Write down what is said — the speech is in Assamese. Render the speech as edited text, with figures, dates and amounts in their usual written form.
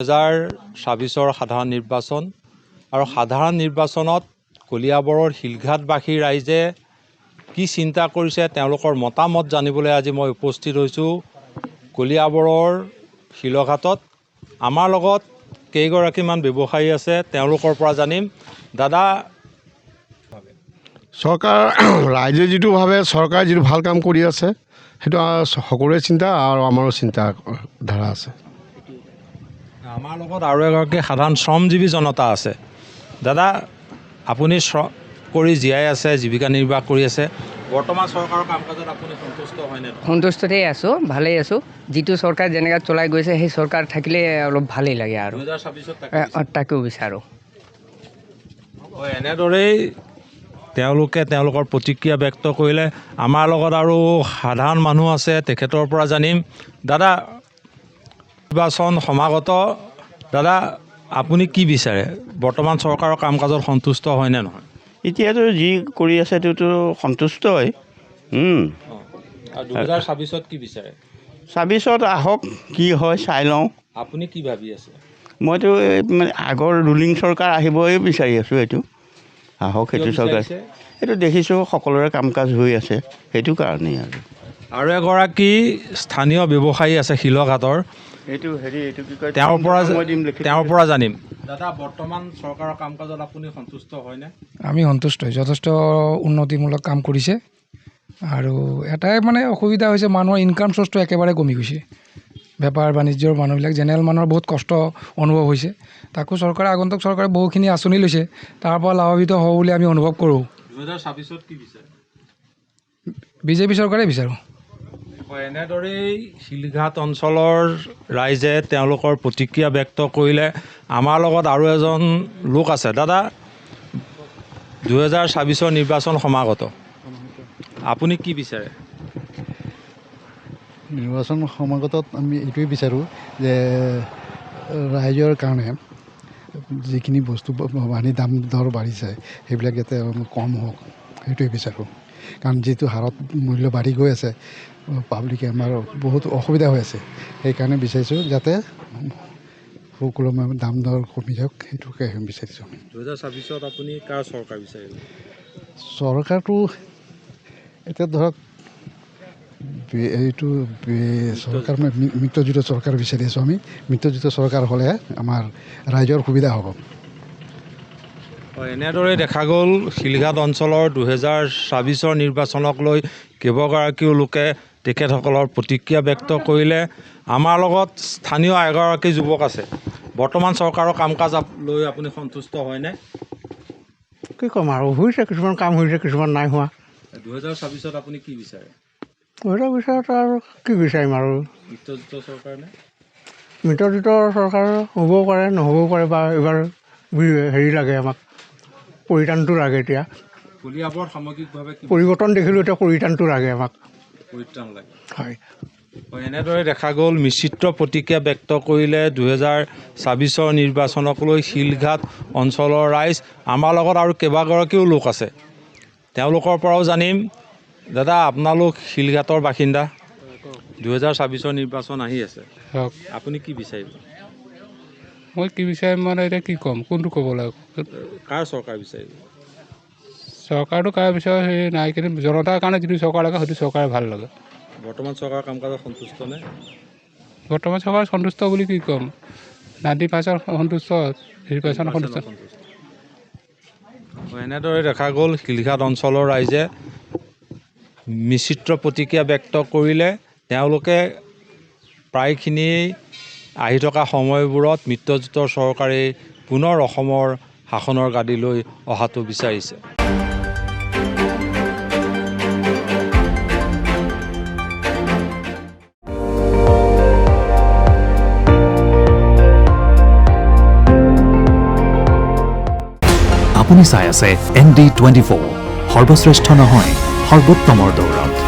2024 সাধাৰণ নিৰ্বাচন আৰু সাধাৰণ নিৰ্বাচনত কলিয়াবৰৰ শিলঘাটবাসী ৰাইজে কি চিন্তা কৰিছে তেওঁলোকৰ মতামত জানিবলৈ আজি মই উপস্থিত হৈছোঁ কলিয়াবৰৰ শিলঘাটত। আমাৰ লগত কেইগৰাকীমান ব্যৱসায়ী আছে, তেওঁলোকৰ পৰা জানিম। দাদা, চৰকাৰ ৰাইজে যিটো ভাবে চৰকাৰে যিটো ভাল কাম কৰি আছে সেইটো সকলোৰে চিন্তা আৰু আমাৰো চিন্তা ধাৰা আছে। আমাৰ লগত আৰু এগৰাকী সাধাৰণ শ্ৰমজীৱী জনতা আছে। দাদা, আপুনি শ্ৰম কৰি জীয়াই আছে, জীৱিকা নিৰ্বাহ কৰি আছে, বৰ্তমান চৰকাৰৰ কাম কাজত আপুনি সন্তুষ্ট হয়নে? সন্তুষ্টতেই আছোঁ, ভালেই আছোঁ। যিটো চৰকাৰ যেনেকৈ চলাই গৈছে সেই চৰকাৰ থাকিলে অলপ ভালেই লাগে আৰু 2024 তাকেও বিচাৰোঁ। এনেদৰেই তেওঁলোকে তেওঁলোকৰ প্ৰতিক্ৰিয়া ব্যক্ত কৰিলে। আমাৰ লগত আৰু সাধাৰণ মানুহ আছে, তেখেতৰ পৰা জানিম। দাদা, নিৰ্বাচন সমাগত, দাদা আপুনি কি বিচাৰে? বৰ্তমান চৰকাৰৰ কাম কাজত সন্তুষ্ট হয়নে নহয়? এতিয়াতো যি কৰি আছে সেইটোতো সন্তুষ্টই। 2024 কি বিচাৰে? 24 আহক, কি হয় চাই লওঁ। আপুনি কি ভাবি আছে? মইতো আগৰ ৰুলিং চৰকাৰ আহিবই বিচাৰি আছোঁ। এইটো আহক, সেইটো চৰকাৰ। এইটো দেখিছোঁ সকলোৰে কাম কাজ হৈ আছে, সেইটো কাৰণেই আৰু এগৰাকী স্থানীয় ব্যৱসায়ী আছে শিলঘাটৰ, এইটো কি কয়, তেওঁৰ পৰা জানিম। দাদা, বৰ্তমান চৰকাৰৰ কাম কাজত আপুনি সন্তুষ্ট হয়নে? আমি সন্তুষ্ট, যথেষ্ট উন্নতিমূলক কাম কৰিছে। আৰু এটাই অসুবিধা হৈছে, মানুহৰ ইনকাম চ'ৰ্চটো একেবাৰে কমি গৈছে। বেপাৰ বাণিজ্যৰ মানুহবিলাক জেনেৰেল মানুহৰ বহুত কষ্ট অনুভৱ হৈছে। তাকো চৰকাৰে আগন্তুক চৰকাৰে বহুখিনি আঁচনি লৈছে, তাৰ পৰা লাভান্বিত হ'ব বুলি আমি অনুভৱ কৰোঁ। 2024 কি বিচাৰে? বিজেপি চৰকাৰে বিচাৰোঁ। এনেদৰেই শিলঘাট অঞ্চলৰ ৰাইজে তেওঁলোকৰ প্ৰতিক্ৰিয়া ব্যক্ত কৰিলে। আমাৰ লগত আৰু এজন লোক আছে। দাদা, 2024 নিৰ্বাচন সমাগত, আপুনি কি বিচাৰে? নিৰ্বাচন সমাগতত আমি এইটোৱে বিচাৰোঁ যে ৰাইজৰ কাৰণে যিখিনি বস্তু দাম দৰ বাঢ়িছে সেইবিলাক যাতে কম হওক, সেইটোৱে বিচাৰোঁ। কাৰণ যিটো হাৰত মূল্য বাঢ়ি গৈ আছে, পাব্লিকে আমাৰ বহুত অসুবিধা হৈ আছে। সেইকাৰণে বিচাৰিছোঁ যাতে সকলো দাম দৰ কমি যাওক, সেইটোকে বিচাৰিছোঁ। 2024 আপুনি কাৰ চৰকাৰ বিচাৰিব? চৰকাৰটো এতিয়া ধৰক এইটো চৰকাৰ মিত্ৰজোঁটৰ চৰকাৰ বিচাৰি আছোঁ আমি। মিত্ৰজোঁটৰ চৰকাৰ হ'লে আমাৰ ৰাইজৰ সুবিধা হ'ব। এনেদৰে দেখা গ'ল শিলঘাট অঞ্চলৰ 2024 নিৰ্বাচনক লৈ কেইবাগৰাকীও লোকে তেখেতসকলৰ প্ৰতিক্ৰিয়া ব্যক্ত কৰিলে। আমাৰ লগত স্থানীয় এগৰাকী যুৱক আছে। বৰ্তমান চৰকাৰৰ কাম কাজ লৈ আপুনি সন্তুষ্ট হয়নে? কি ক'ম আৰু, হৈছে কিছুমান কাম হৈছে, কিছুমান নাই হোৱা। 2024 আপুনি কি বিচাৰে? ওচৰৰ পিছত আৰু কি বিচাৰিম আৰু, মিত্ৰজোঁটৰ চৰকাৰ নে? মিত্ৰজোঁটৰ চৰকাৰ হ'বও পাৰে, নহ'বও পাৰে, বা এইবাৰ হেৰি লাগে, আমাক পৰিত্ৰাণটো লাগে। এতিয়া কলিয়াবৰত সামগ্ৰিকভাৱে পৰিৱৰ্তন দেখিলোঁ, এতিয়া পৰিত্ৰাণটো লাগে আমাক। পৰিত্ৰাণ লাগে, হয়। এনেদৰে দেখা গ'ল মিশ্ৰিত প্ৰতিক্ৰিয়া ব্যক্ত কৰিলে 2024 নিৰ্বাচনক লৈ শিলঘাট অঞ্চলৰ ৰাইজ। আমাৰ লগত আৰু কেইবাগৰাকীও লোক আছে, তেওঁলোকৰ পৰাও জানিম। দাদা, আপোনালোক শিলঘাটৰ বাসিন্দা, 2024 নিৰ্বাচন আহি আছে, আপুনি কি বিচাৰিব? মই কি বিচাৰিম এতিয়া কি ক'ম, কোনটো ক'ব লাগিব? কাৰ চৰকাৰ বিচাৰিব? চৰকাৰটো কাৰ বিচাৰে সেই নাই, কিন্তু জনতাৰ কাৰণে যিটো চৰকাৰ লাগে সেইটো চৰকাৰে ভাল লাগে। বৰ্তমান চৰকাৰৰ কাম কাজত সন্তুষ্ট নে? বৰ্তমান চৰকাৰ সন্তুষ্ট বুলি কি ক'ম, 90% সন্তুষ্ট, 10% সন্তুষ্ট। এনেদৰে দেখা গ'ল শিলঘাট অঞ্চলৰ ৰাইজে মিশ্ৰিত প্ৰতিক্ৰিয়া ব্যক্ত কৰিলে। তেওঁলোকে প্ৰায়খিনি আহি থকা সময়বোৰত মিত্ৰজোঁটৰ চৰকাৰে পুনৰ অসমৰ শাসনৰ গাদীলৈ অহাটো বিচাৰিছে। আপুনি চাই আছে ND24, সৰ্বশ্ৰেষ্ঠ নহয়, সৰ্বোত্তমৰ দৌৰত।